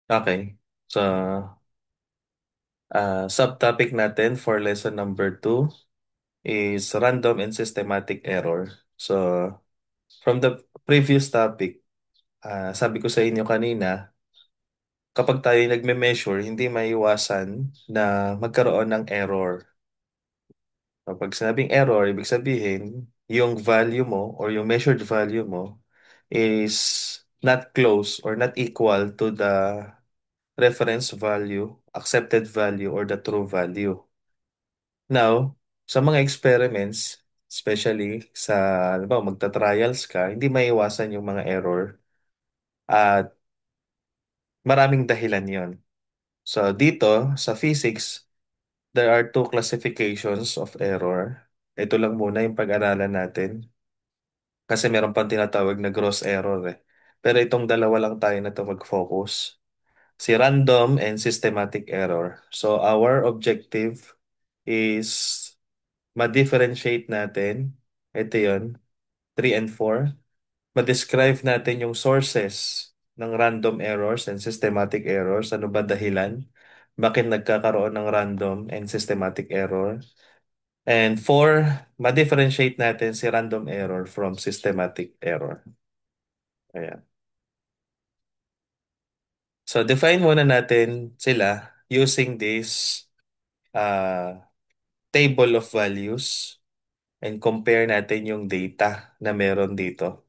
Okay. So, subtopic natin for lesson number 2 is random and systematic error. So, from the previous topic, sabi ko sa inyo kanina, kapag tayo nagme-measure, hindi maiwasan na magkaroon ng error. Kapag sinabing error, ibig sabihin, yung value mo or yung measured value mo is not close or not equal to the reference value, accepted value, or the true value. Now, sa mga experiments, especially sa, ano ba, magta-trials ka, hindi maiwasan yung mga error at maraming dahilan yon. So, dito sa physics, there are two classifications of error. Ito lang muna yung pag-aralan natin kasi meron pang tinatawag na gross error eh. Pero itong dalawa lang tayo na to mag-focus. Si random and systematic error. So, our objective is ma-differentiate natin. Ito yun, 3 and 4. Ma-describe natin yung sources ng random errors and systematic errors. Ano ba dahilan? Bakit nagkakaroon ng random and systematic error? And 4, ma-differentiate natin si random error from systematic error. Ayan. So, define muna natin sila using this uh, table of values and compare natin yung data na meron dito.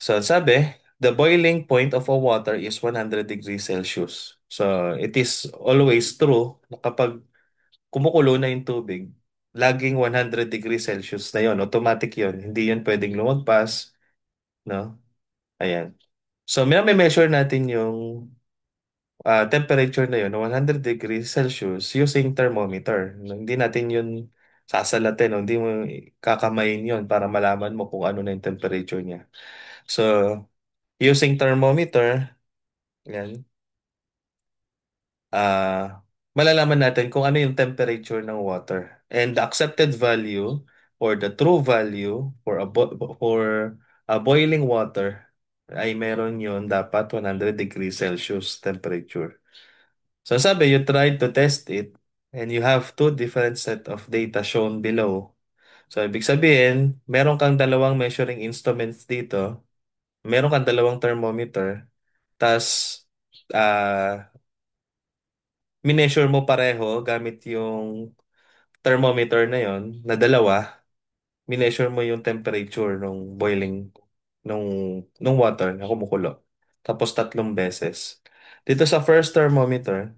So, sabi, the boiling point of a water is 100 degrees Celsius. So, it is always true na kapag kumukulo na yung tubig, laging 100 degrees Celsius na yon, automatic yon. Hindi yun pwedeng lumagpas, no? Ayan. So, may measure natin yung temperature na yun, 100 degrees Celsius using thermometer. No, hindi natin yun sasalatin, no? Hindi mo kakamayin yun para malaman mo kung ano na yung temperature niya. So, using thermometer, yan, malalaman natin kung ano yung temperature ng water. And the accepted value or the true value for a boiling water ay meron yun dapat 100 degrees Celsius temperature. So sabi, you tried to test it and you have two different set of data shown below. So ibig sabihin, meron kang dalawang measuring instruments dito, meron kang dalawang thermometer, tas mineasure mo pareho gamit yung thermometer na yon na dalawa, mineasure mo yung temperature nung boiling nung water na kumukulo. Tapos tatlong beses. Dito sa first thermometer,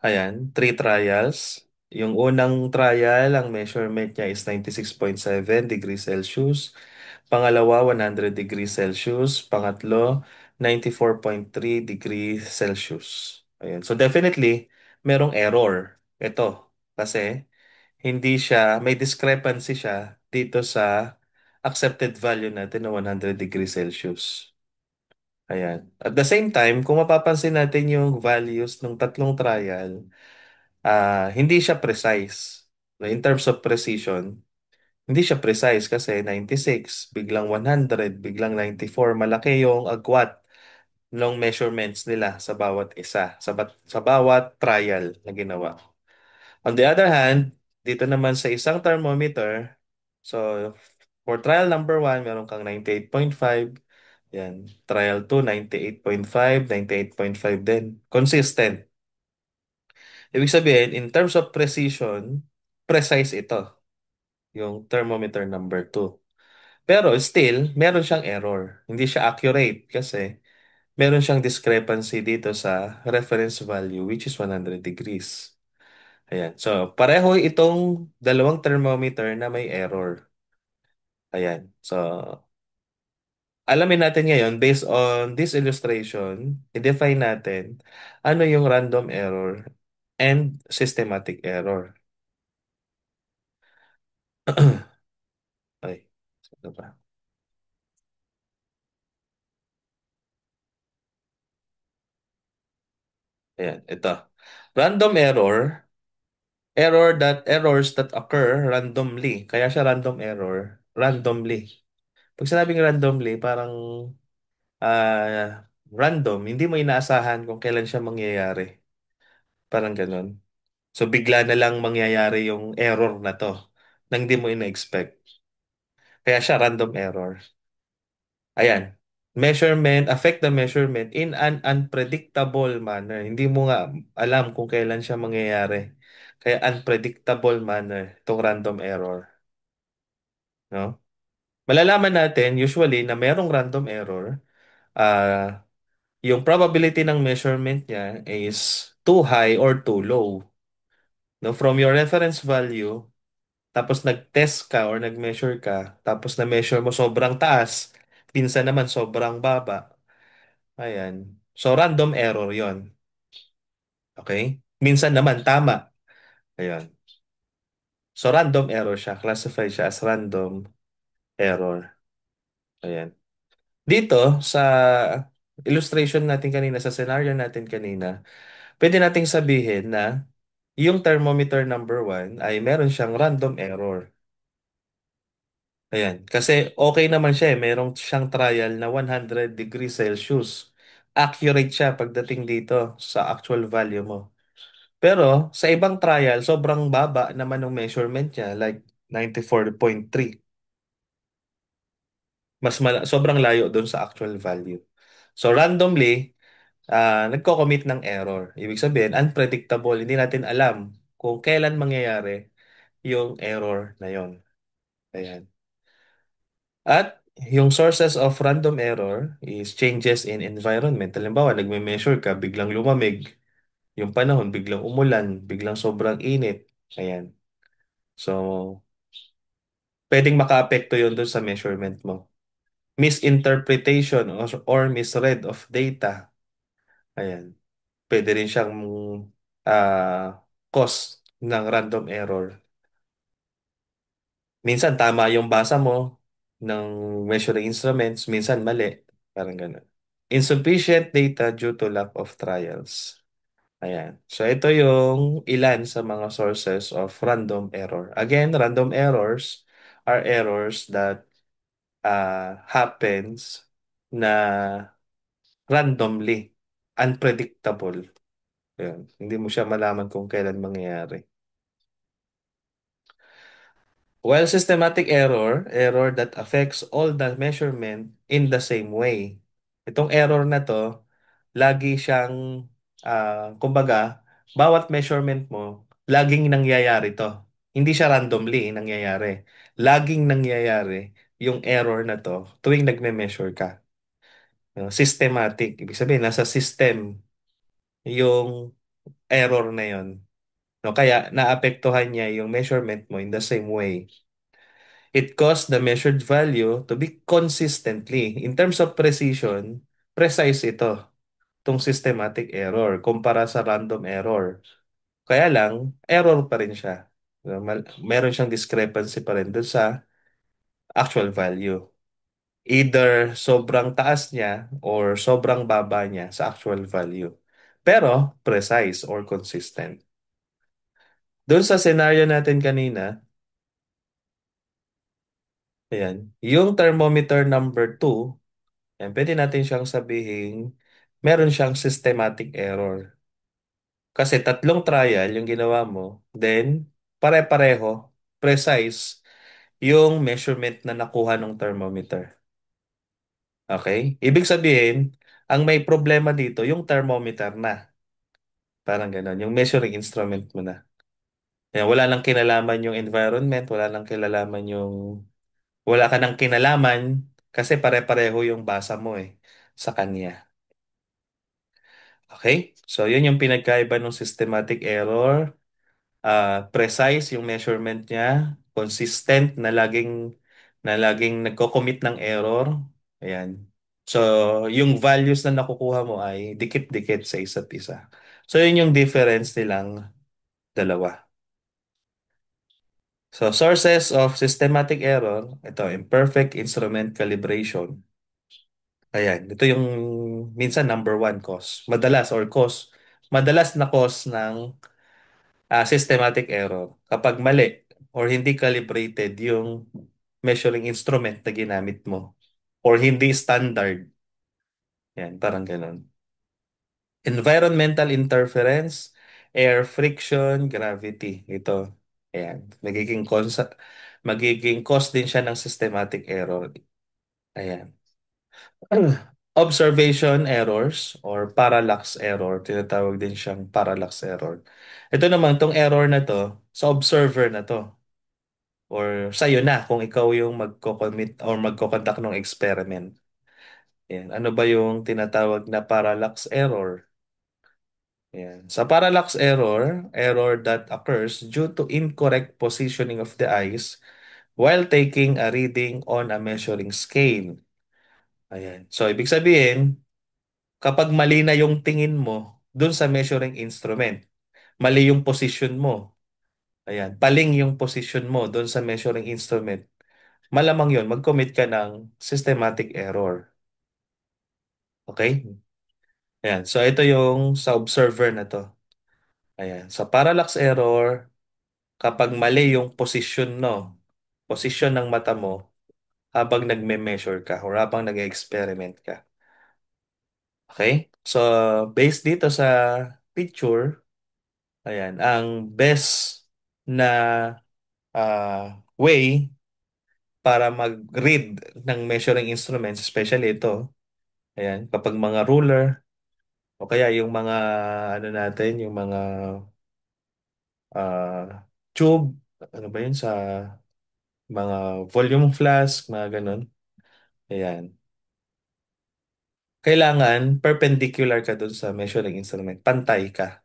ayan, three trials. Yung unang trial, ang measurement niya is 96.7 degrees Celsius. Pangalawa, 100 degrees Celsius. Pangatlo, 94.3 degrees Celsius. Ayan. So definitely, merong error. Ito. Kasi hindi siya, may discrepancy siya dito sa accepted value natin na 100 degrees Celsius. Ayan. At the same time, kung mapapansin natin yung values ng tatlong trial, hindi siya precise. In terms of precision, hindi siya precise kasi 96, biglang 100, biglang 94. Malaki yung agwat ng measurements nila sa bawat isa, sa bawat trial na ginawa. On the other hand, dito naman sa isang thermometer, so for trial number 1, meron kang 98.5. Yan. Trial 2, 98.5, 98.5 din. Consistent. Ibig sabihin, in terms of precision, precise ito, yung thermometer number 2. Pero still, meron siyang error. Hindi siya accurate kasi meron siyang discrepancy dito sa reference value which is 100 degrees. Ayan. So, pareho itong dalawang thermometer na may error. Ayan. So, alamin natin ngayon, based on this illustration, i-define natin ano yung random error and systematic error. Ay, ano ba? Ayan, ito. Random errors that occur randomly. Kaya siya random error, randomly. Pag sinabing randomly, parang random, hindi mo inaasahan kung kailan siya mangyayari. Parang ganun. So bigla na lang mangyayari yung error na to nang hindi mo ina-expect. Kaya siya random error. Ayan. Affect the measurement in an unpredictable manner. Hindi mo nga alam kung kailan siya mangyayari. Kaya unpredictable manner, itong random error. No? Malalaman natin usually na merong random error. ah yung probability ng measurement niya is too high or too low. No, from your reference value, tapos nag-test ka or nag-measure ka, tapos na-measure mo sobrang taas, pinsan naman sobrang baba. Ayan. So random error 'yon. Okay? Minsan naman tama. Ayan. So random error siya. Classify siya as random error. Ayan. Dito sa illustration natin kanina, sa scenario natin kanina, pwede nating sabihin na yung thermometer number 1 ay meron siyang random error. Ayan. Kasi okay naman siya eh. Meron siyang trial na 100 degrees Celsius. Accurate siya pagdating dito sa actual value mo. Pero sa ibang trial, sobrang baba naman ng measurement niya, like 94.3. Sobrang layo doon sa actual value. So randomly, nagko-commit ng error. Ibig sabihin, unpredictable. Hindi natin alam kung kailan mangyayari yung error na yon. Ayan. At yung sources of random error is changes in environment. Halimbawa, nagme-measure ka, biglang lumamig yung panahon, biglang umulan, biglang sobrang init. Ayan. So, pwedeng makaapekto yun dun sa measurement mo. Misinterpretation or misread of data. Ayan. Pwede rin siyang cause ng random error. Minsan tama yung basa mo ng measuring instruments, minsan mali. Parang ganun. Insufficient data due to lack of trials. Ayan. So ito yung ilan sa mga sources of random error. Again, random errors are errors that happens na randomly, unpredictable. Ayan. Hindi mo siya malaman kung kailan mangyayari. While systematic error, error that affects all the measurement in the same way. Itong error na to, lagi siyang, kumbaga, bawat measurement mo, laging nangyayari to. Hindi siya randomly nangyayari. Laging nangyayari yung error na to tuwing nagme-measure ka. Systematic. Ibig sabihin, nasa system yung error na yon. No, kaya naapektuhan niya yung measurement mo in the same way. It caused the measured value to be consistently. In terms of precision, precise ito, itong systematic error kumpara sa random error. Kaya lang, error pa rin siya. Meron siyang discrepancy pa rin dun sa actual value. Either sobrang taas niya or sobrang baba niya sa actual value. Pero precise or consistent. Doon sa scenario natin kanina, ayan, yung thermometer number 2, ayan, pwede natin siyang sabihin, meron siyang systematic error. Kasi tatlong trial yung ginawa mo, then pare-pareho, precise, yung measurement na nakuha ng thermometer. Okay? Ibig sabihin, ang may problema dito, yung thermometer na. Parang gano'n, yung measuring instrument mo na. Yan, wala nang kinalaman yung environment, wala ka nang kinalaman kasi pare-pareho yung basa mo eh sa kanya. Okay? So, yun yung pinagkaiba ng systematic error. Precise yung measurement niya, consistent na laging nagko-commit ng error. Ayan. So, yung values na nakukuha mo ay dikit-dikit sa isa't isa. So, yun yung difference nilang dalawa. So, sources of systematic error, ito, imperfect instrument calibration. Ayan, ito yung minsan number one cause. Madalas na cause ng systematic error. Kapag mali or hindi calibrated yung measuring instrument na ginamit mo or hindi standard. Yan, parang ganun. Environmental interference, air friction, gravity. Ito. Ayan. Magiging cause din siya ng systematic error. Ayan. Observation errors or parallax error. Tinatawag din siyang parallax error. Ito naman, tong error na to, sa observer na to. Or sa'yo na kung ikaw yung magko-commit or magko-conduct ng experiment. Ayan. Ano ba yung tinatawag na parallax error? Ayan. Sa parallax error, error that occurs due to incorrect positioning of the eyes while taking a reading on a measuring scale. Ayan. So, ibig sabihin, kapag mali na yung tingin mo dun sa measuring instrument, mali yung position mo. Ayan. Paling yung position mo dun sa measuring instrument. Malamang yun, mag-commit ka ng systematic error. Okay? Ayan. So, ito yung sa observer na to. Ayan. Sa parallax error, kapag mali yung position no, position ng mata mo habang nagme-measure ka or habang nag-experiment ka. Okay? So, based dito sa picture, ayan, ang best na way para mag-read ng measuring instruments, especially ito, ayan, kapag mga ruler o kaya yung mga ano natin, yung mga tube, ano ba yun sa mga volume flask, mga ganun. Ayan. Kailangan perpendicular ka dun sa measuring instrument. Pantay ka.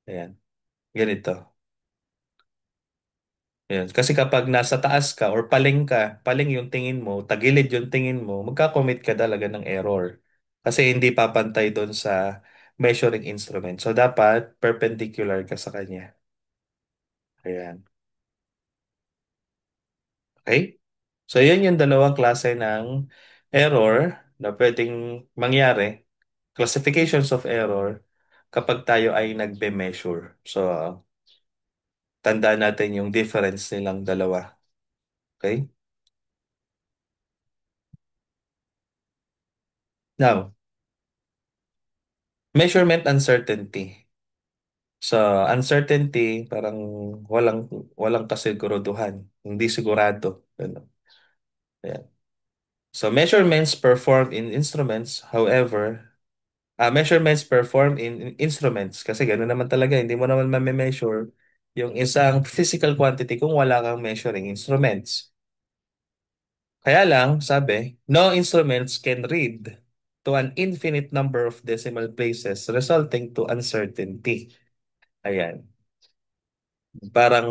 Ayan. Ganito. Ayan. Kasi kapag nasa taas ka or paling yung tingin mo, tagilid yung tingin mo, magkakommit ka talaga ng error. Kasi hindi papantay dun sa measuring instrument. So, dapat perpendicular ka sa kanya. Ayan. Okay? So, yun yung dalawang klase ng error na pwedeng mangyari, classifications of error kapag tayo ay nagbe-measure. So, tandaan natin yung difference nilang dalawa. Okay? Now, measurement uncertainty. So, uncertainty, parang walang walang kasiguraduhan. Hindi sigurado. Ano. Ayan. So, measurements performed in instruments, however, measurements performed in instruments, kasi gano'n naman talaga, hindi mo naman ma-measure yung isang physical quantity kung wala kang measuring instruments. Kaya lang, sabi, no instruments can read to an infinite number of decimal places resulting to uncertainty. Ayan. Parang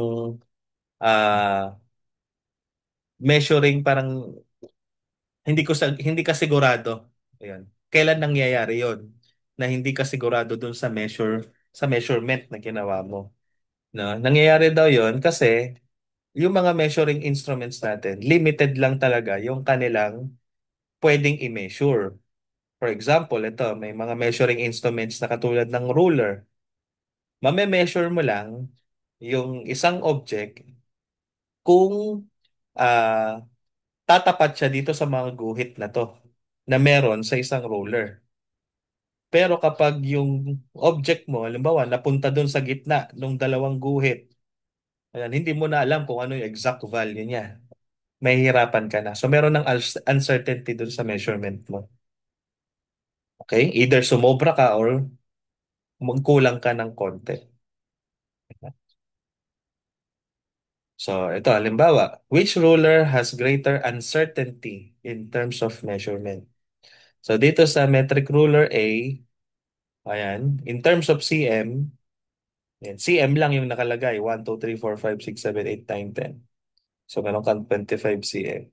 measuring parang hindi ka sigurado. Ayan. Kailan nangyayari 'yon? Na hindi ka sigurado dun sa measurement na ginawa mo. No? Nangyayari daw 'yon kasi yung mga measuring instruments natin, limited lang talaga yung kanilang pwedeng i-measure. For example, ito, may mga measuring instruments na katulad ng ruler. Mame-measure mo lang yung isang object kung ah, tatapat siya dito sa mga guhit na to na meron sa isang ruler. Pero kapag yung object mo, halimbawa, napunta doon sa gitna ng dalawang guhit, ayan, hindi mo na alam kung ano yung exact value niya. Mahihirapan ka na. So meron ng uncertainty doon sa measurement mo. Okay? Either sumobra ka or magkulang ka ng konti. So, ito, halimbawa, which ruler has greater uncertainty in terms of measurement? So, dito sa metric ruler A, ayan, in terms of cm, ayan, cm lang yung nakalagay, 1, 2, 3, 4, 5, 6, 7, 8, 9, 10. So, meron kang 25 cm.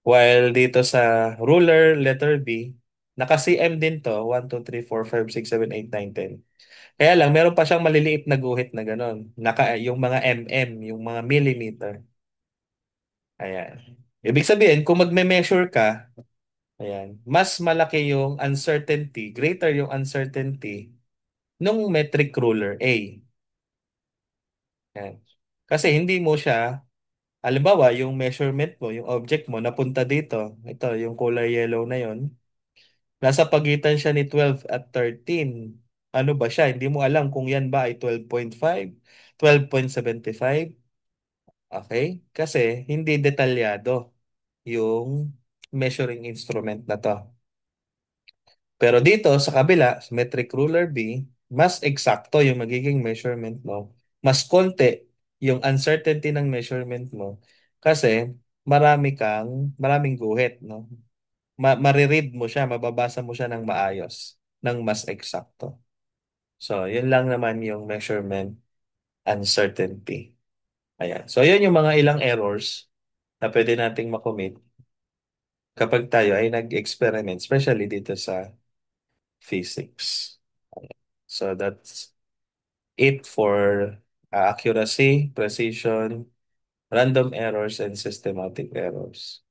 While dito sa ruler letter B, naka-cm din to, 1, 2, 3, 4, 5, 6, 7, 8, 9, 10. Kaya lang, meron pa siyang maliliit na guhit na gano'n. Yung mga mm, yung mga millimeter. Ayan. Ibig sabihin, kung magme-measure ka, ayan, mas malaki yung uncertainty, greater yung uncertainty nung metric ruler A. Ayan. Kasi hindi mo siya, halimbawa, yung measurement mo, yung object mo, napunta dito, ito, yung color yellow na yon, Nasa pagitan siya ni 12 at 13. Ano ba siya? Hindi mo alam kung yan ba ay 12.5, 12.75. Okay? Kasi hindi detalyado yung measuring instrument na to. Pero dito sa kabila, sa metric ruler B, mas eksakto yung magiging measurement mo. Mas konti yung uncertainty ng measurement mo kasi maraming guhit, no? Mariread mo siya, mababasa mo siya ng maayos, ng mas eksakto. So, yun lang naman yung measurement uncertainty. Ayan. So, yun yung mga ilang errors na pwede nating makommit kapag tayo ay nag-experiment, especially dito sa physics. So, that's it for accuracy, precision, random errors, and systematic errors.